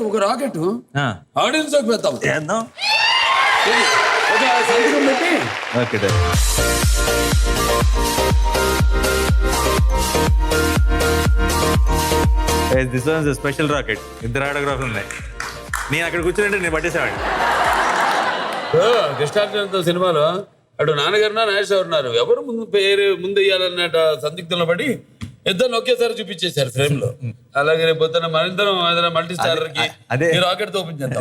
ఒక rocket audience పెడతాం చేద్దాం. ఒక సంతకం పెట్టి okay this one special rocket. ఇద్దరు ఆటోగ్రాఫ్లు ఉన్నాయి. నేను అక్కడ కూర్చుంటే నేను పట్టేసేవాడిని. కృష్ణార్జున సినిమాలో అటు నాన్నగారునా నాగేశ్వర ఉన్నారు, ఎవరు పేరు ముందు వేయాలన్నట సందిగ్ధంలో పడి ఇద్దరు ఒకేసారి చూపించేశారు ఫ్రేమ్ లో. అలాగే రేపు పొద్దున్న మన ఇద్దరం ఏదైనా మల్టీ స్టారర్ కి అదే రాకెట్ తో ఓపెన్ చేద్దాం.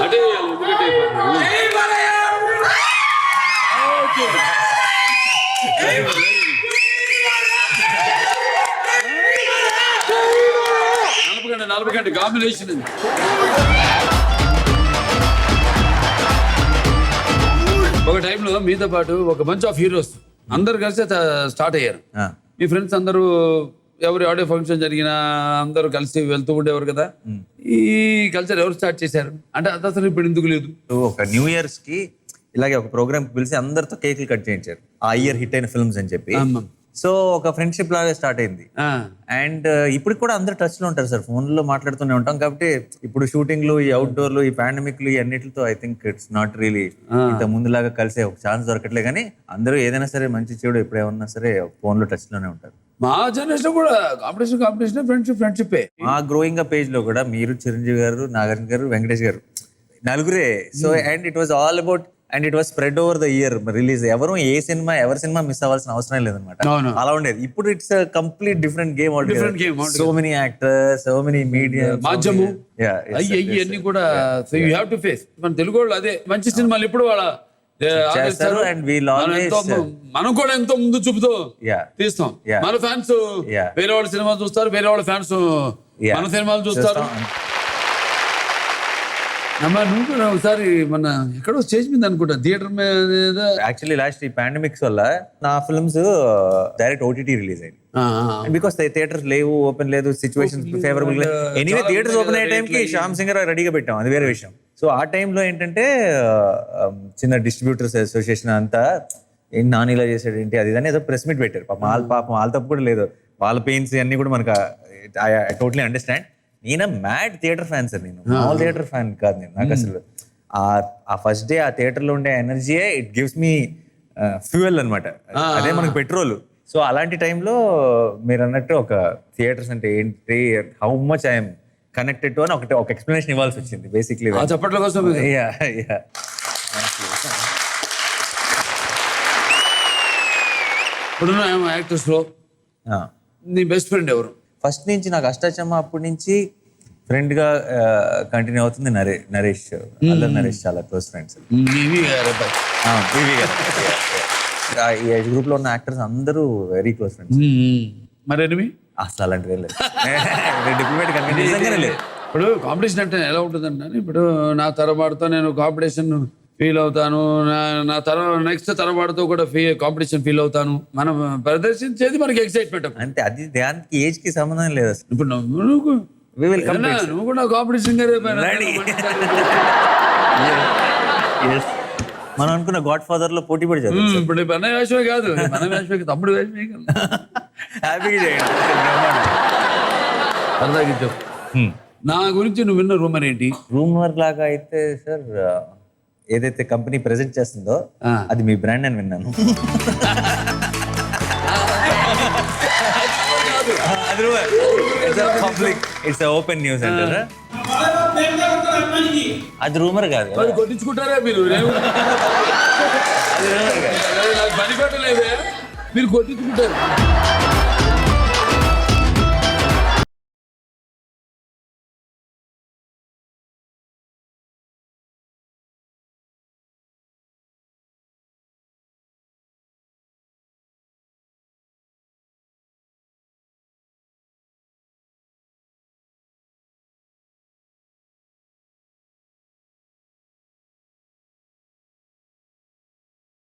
అంటే నలభై గంట కాంబినేషన్ ఉంది. ఒక టైంలో మీతో పాటు ఒక బంచ్ ఆఫ్ హీరోస్ అందరు కలిసి స్టార్ట్ అయ్యారు. మీ ఫ్రెండ్స్ అందరూ ఎవరి ఆడియో ఫంక్షన్ జరిగినా అందరూ కలిసి వెళ్తూ ఉండేవారు కదా. ఈ కల్చర్ ఎవరు స్టార్ట్ చేశారు అంటే అది అసలు ఇప్పుడు ఎందుకు లేదు? ఒక న్యూ ఇయర్స్ కి ఇలాగే ఒక ప్రోగ్రామ్ పిలిచి అందరితో కేకులు కట్ చేయించారు, ఆ ఇయర్ హిట్ అయిన ఫిల్మ్స్ అని చెప్పి. సో ఒక ఫ్రెండ్షిప్ లాగా స్టార్ట్ అయింది. అండ్ ఇప్పుడు కూడా అందరు టచ్ లో ఉంటారు సార్, ఫోన్ లో మాట్లాడుతూనే ఉంటాం. కాబట్టి ఇప్పుడు షూటింగ్లు, ఈ అవుట్డోర్లు, ఈ పాండమిక్లు, ఈ అన్నిటితో I think it's not really ఇంత ముందులాగా కలిసే ఒక ఛాన్స్ దొరకట్లే. కానీ అందరూ ఏదైనా సరే మంచి చెడు ఎప్పుడేమన్నా సరే ఫోన్ లో టచ్ లోనే ఉంటారు. మా జనరేషన్ కూడా కాంపిటీషన్ ఫ్రెండ్షిప్. మా గ్రోయింగ్ అప్ పేజ్ లో కూడా మీరు, చిరంజీవి గారు, నాగార్జున గారు, వెంకటేష్ గారు నలుగురే. So and it was all about and it was spread over the year release. ఎవరు ఎవరి సినిమా మిస్ అవ్వాల్సిన అవసరం లేదనమాట. అలా ఉండేది. ఇప్పుడు it's complete different game. So many actors, so many media, మాధ్యమం అన్ని కూడా యూ హ్యావ్ టు ఫేస్. మన తెలుగు వాళ్ళు అదే మంచి సినిమాలు ఇప్పుడు వాళ్ళ మనం కూడా ఎంతో ముందు చూపుతూ తీస్తాం. మన ఫ్యాన్స్ వేరే వాళ్ళ సినిమా చూస్తారు, వేరే వాళ్ళ ఫ్యాన్స్ మన సినిమాలు చూస్తారు. నువ్వు కూడా ఒకసారి మన ఎక్కడో స్టేజ్ మీద అనుకుంటా థియేటర్ మీద. యాక్చువల్లీ లాస్ట్ ఈ పాండమిక్స్ వల్ల నా ఫిల్మ్స్ డైరెక్ట్ ఓటీటీ రిలీజ్ అయింది. బికాస్ థియేటర్స్ లేవు, ఓపెన్ లేదు, situation favourable. Anyway theatres open అయ్యే టైంకి శ్యామ్ సింగర్ రెడీగా పెట్టాం, అది వేరే విషయం. సో ఆ టైంలో ఏంటంటే చిన్న డిస్ట్రిబ్యూటర్స్ అసోసియేషన్ అంతా ఏం నాని ఇలా చేసాడు ఏంటి అది అని ఏదో ప్రెస్ మీట్ పెట్టారు. పాపం వాళ్ళ తప్పు కూడా లేదు, వాళ్ళ పెయిన్స్ అన్ని కూడా మనకు ఐ టోటలీ అండర్స్టాండ్. నేను మ్యాడ్ థియేటర్ ఫ్యాన్ సార్, నేను మామూలు థియేటర్ ఫ్యాన్ కాదు నేను. నాకు అసలు ఆ ఫస్ట్ డే ఆ థియేటర్ లో ఉండే ఎనర్జీయే ఇట్ గివ్స్ మీ ఫ్యూయల్ అనమాట, అదే మనకు పెట్రోల్. సో అలాంటి టైంలో మీరు అన్నట్టు ఒక థియేటర్స్ అంటే ఏంటి, how much I'm connected to అని ఒక ఎక్స్ప్లెనేషన్ ఇవ్వాల్సి వచ్చింది బేసిక్లీ. చప్పట్ల కోసం ఇప్పుడున్న యాక్టర్స్ లో నీ బెస్ట్ ఫ్రెండ్ ఎవరు? ఫస్ట్ నుంచి నాకు అష్టాచమ్మ అప్పటి నుంచి ఫ్రెండ్ గా కంటిన్యూ అవుతుంది నరేష్. అల్లరి నరేష్ చాలా క్లోజ్ ఫ్రెండ్స్. ఈ ఏజ్ గ్రూప్ లో ఉన్న యాక్టర్స్ అందరూ వెరీ క్లోజ్ ఫ్రెండ్స్. మరి అసలు అలాంటివి లేదు, డిప్లొమేటిక్ నిజంగానే లేదు. ఇప్పుడు కాంపిటీషన్ అంటే ఎలా ఉంటుందంటే, ఇప్పుడు నా తరబాటుతో నేను కాంపిటీషన్ ఫీల్ అవుతాను, నా నెక్స్ట్ తరబాటుతో కూడా కాంపిటీషన్ ఫీల్ అవుతాను. మనం ప్రదర్శించేది మనకి ఎక్సైట్మెంట్ అంతే, అది దానికి ఏజ్ కి సంబంధం లేదు. ఇప్పుడు నువ్వు కూడా కాంపిటీషన్ మనం అనుకున్న గాడ్ ఫాదర్ లో పోటీ పడి చదువు. ఇప్పుడు మన వేషమే కాదు, మన వేషమే తమ్ముడు వేషమే కాదు. హ్యాపీగా చేయండి. సరదాగా చెప్పు, నా గురించి నువ్వు విన్న రూమర్ ఏంటి? రూమర్ లాగా అయితే సార్, ఏదైతే కంపెనీ ప్రెజెంట్ చేస్తుందో అది మీ బ్రాండ్ అని విన్నాను. ఇట్స్ ఓపెన్ న్యూస్ అంటారా? అది రూమర్ కాదు, కొట్టించుకుంటారా మీరు? పని పెట్టలేదే, మీరు కొట్టించుకుంటారు.